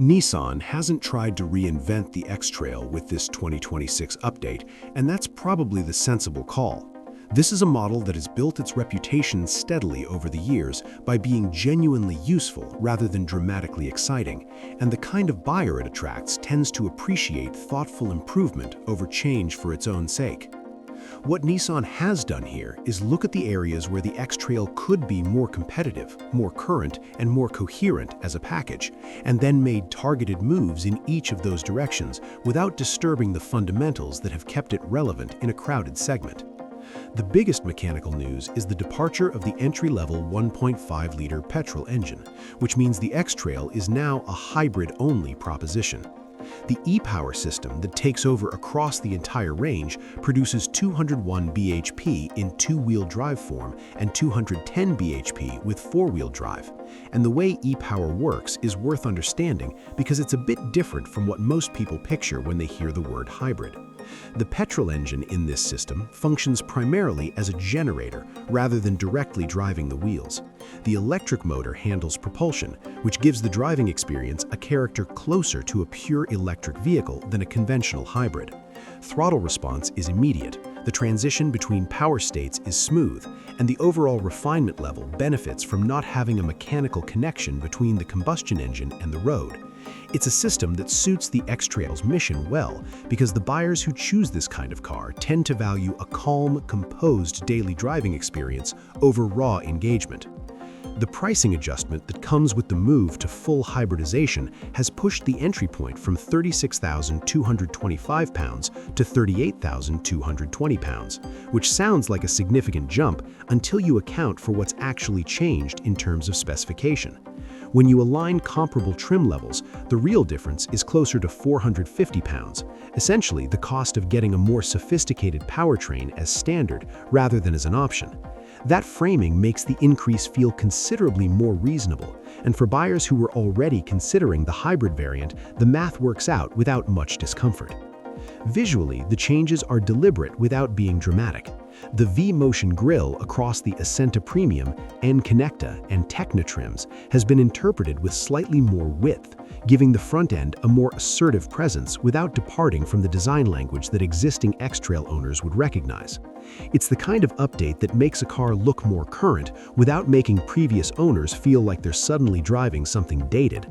Nissan hasn't tried to reinvent the X-Trail with this 2026 update, and that's probably the sensible call. This is a model that has built its reputation steadily over the years by being genuinely useful rather than dramatically exciting, and the kind of buyer it attracts tends to appreciate thoughtful improvement over change for its own sake. What Nissan has done here is look at the areas where the X-Trail could be more competitive, more current, and more coherent as a package, and then made targeted moves in each of those directions without disturbing the fundamentals that have kept it relevant in a crowded segment. The biggest mechanical news is the departure of the entry-level 1.5-liter petrol engine, which means the X-Trail is now a hybrid-only proposition. The e-Power system that takes over across the entire range produces 201 bhp in two-wheel drive form and 210 bhp with four-wheel drive. And the way e-Power works is worth understanding because it's a bit different from what most people picture when they hear the word hybrid. The petrol engine in this system functions primarily as a generator rather than directly driving the wheels. The electric motor handles propulsion, which gives the driving experience a character closer to a pure electric vehicle than a conventional hybrid. Throttle response is immediate, the transition between power states is smooth, and the overall refinement level benefits from not having a mechanical connection between the combustion engine and the road. It's a system that suits the X-Trail's mission well because the buyers who choose this kind of car tend to value a calm, composed daily driving experience over raw engagement. The pricing adjustment that comes with the move to full hybridization has pushed the entry point from £36,225 to £38,220, which sounds like a significant jump until you account for what's actually changed in terms of specification. When you align comparable trim levels, the real difference is closer to £450, essentially the cost of getting a more sophisticated powertrain as standard rather than as an option. That framing makes the increase feel considerably more reasonable, and for buyers who were already considering the hybrid variant, the math works out without much discomfort. Visually, the changes are deliberate without being dramatic. The V-Motion grille across the Ascenta Premium, N-Connecta, and Tecna trims has been interpreted with slightly more width, giving the front end a more assertive presence without departing from the design language that existing X-Trail owners would recognize. It's the kind of update that makes a car look more current without making previous owners feel like they're suddenly driving something dated.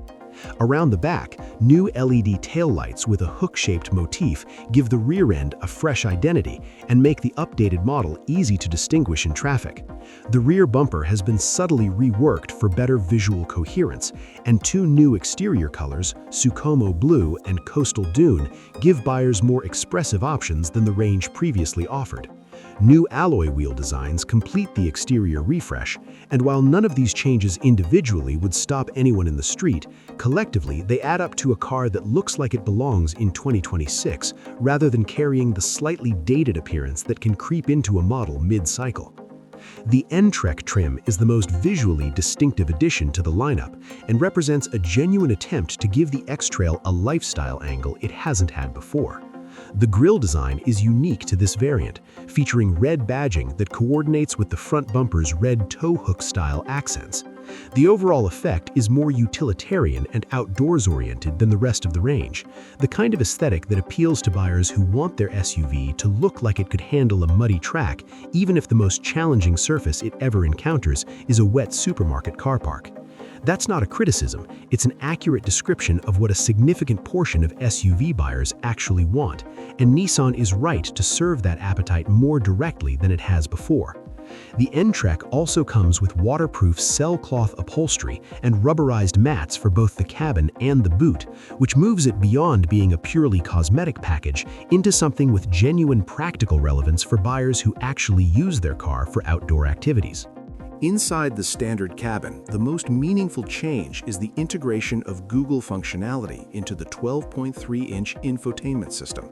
Around the back, new LED taillights with a hook-shaped motif give the rear end a fresh identity and make the updated model easy to distinguish in traffic. The rear bumper has been subtly reworked for better visual coherence, and two new exterior colors, Sucomo Blue and Coastal Dune, give buyers more expressive options than the range previously offered. New alloy wheel designs complete the exterior refresh, and while none of these changes individually would stop anyone in the street, collectively they add up to a car that looks like it belongs in 2026 rather than carrying the slightly dated appearance that can creep into a model mid-cycle. The N-TREK trim is the most visually distinctive addition to the lineup and represents a genuine attempt to give the X-Trail a lifestyle angle it hasn't had before. The grille design is unique to this variant, featuring red badging that coordinates with the front bumper's red tow hook-style accents. The overall effect is more utilitarian and outdoors-oriented than the rest of the range, the kind of aesthetic that appeals to buyers who want their SUV to look like it could handle a muddy track, even if the most challenging surface it ever encounters is a wet supermarket car park. That's not a criticism, it's an accurate description of what a significant portion of SUV buyers actually want, and Nissan is right to serve that appetite more directly than it has before. The N-TREK also comes with waterproof cell-cloth upholstery and rubberized mats for both the cabin and the boot, which moves it beyond being a purely cosmetic package into something with genuine practical relevance for buyers who actually use their car for outdoor activities. Inside the standard cabin, the most meaningful change is the integration of Google functionality into the 12.3-inch infotainment system.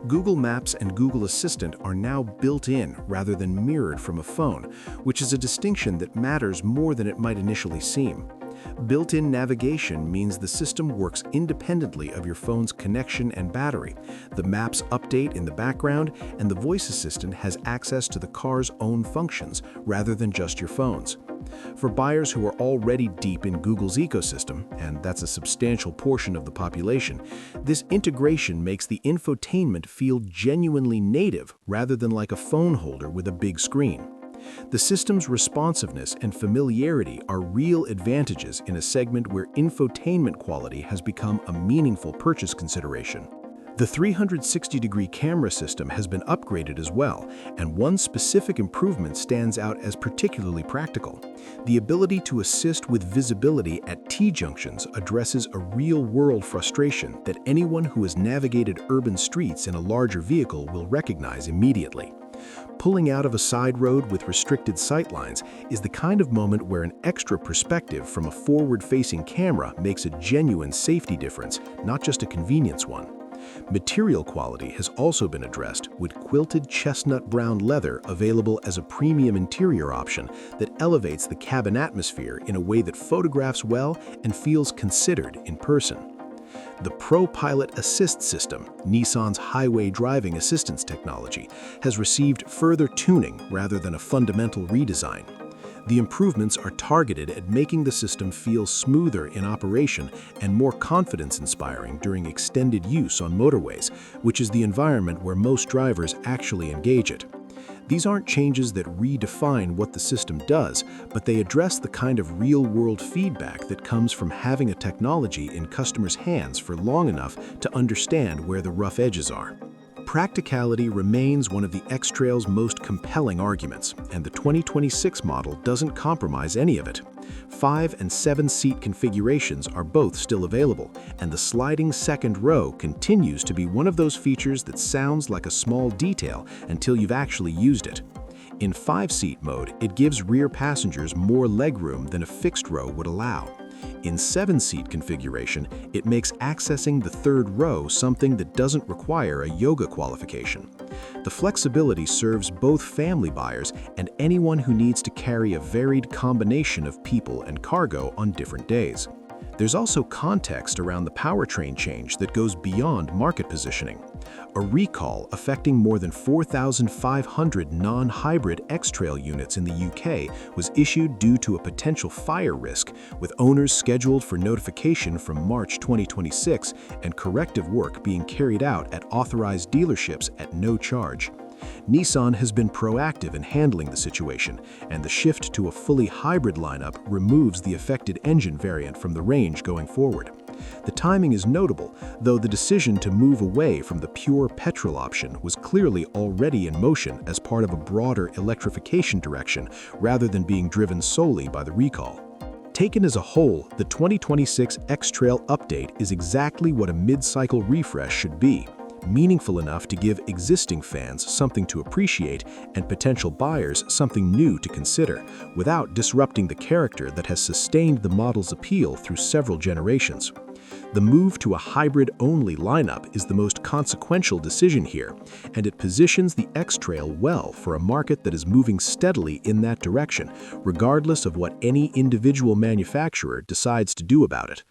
Google Maps and Google Assistant are now built in rather than mirrored from a phone, which is a distinction that matters more than it might initially seem. Built-in navigation means the system works independently of your phone's connection and battery. The maps update in the background, and the voice assistant has access to the car's own functions rather than just your phone's. For buyers who are already deep in Google's ecosystem, and that's a substantial portion of the population, this integration makes the infotainment feel genuinely native rather than like a phone holder with a big screen. The system's responsiveness and familiarity are real advantages in a segment where infotainment quality has become a meaningful purchase consideration. The 360-degree camera system has been upgraded as well, and one specific improvement stands out as particularly practical. The ability to assist with visibility at T-junctions addresses a real-world frustration that anyone who has navigated urban streets in a larger vehicle will recognize immediately. Pulling out of a side road with restricted sightlines is the kind of moment where an extra perspective from a forward-facing camera makes a genuine safety difference, not just a convenience one. Material quality has also been addressed, with quilted chestnut brown leather available as a premium interior option that elevates the cabin atmosphere in a way that photographs well and feels considered in person. The Pro Pilot Assist system, Nissan's highway driving assistance technology, has received further tuning rather than a fundamental redesign. The improvements are targeted at making the system feel smoother in operation and more confidence-inspiring during extended use on motorways, which is the environment where most drivers actually engage it. These aren't changes that redefine what the system does, but they address the kind of real-world feedback that comes from having a technology in customers' hands for long enough to understand where the rough edges are. Practicality remains one of the X-Trail's most compelling arguments, and the 2026 model doesn't compromise any of it. 5- and 7-seat configurations are both still available, and the sliding second row continues to be one of those features that sounds like a small detail until you've actually used it. In 5-seat mode, it gives rear passengers more legroom than a fixed row would allow. In 7-seat configuration, it makes accessing the third row something that doesn't require a yoga qualification. The flexibility serves both family buyers and anyone who needs to carry a varied combination of people and cargo on different days. There's also context around the powertrain change that goes beyond market positioning. A recall affecting more than 4,500 non-hybrid X-Trail units in the UK was issued due to a potential fire risk, with owners scheduled for notification from March 2026 and corrective work being carried out at authorized dealerships at no charge. Nissan has been proactive in handling the situation, and the shift to a fully hybrid lineup removes the affected engine variant from the range going forward. The timing is notable, though the decision to move away from the pure petrol option was clearly already in motion as part of a broader electrification direction rather than being driven solely by the recall. Taken as a whole, the 2026 X-Trail update is exactly what a mid-cycle refresh should be. Meaningful enough to give existing fans something to appreciate and potential buyers something new to consider, without disrupting the character that has sustained the model's appeal through several generations. The move to a hybrid-only lineup is the most consequential decision here, and it positions the X-Trail well for a market that is moving steadily in that direction, regardless of what any individual manufacturer decides to do about it.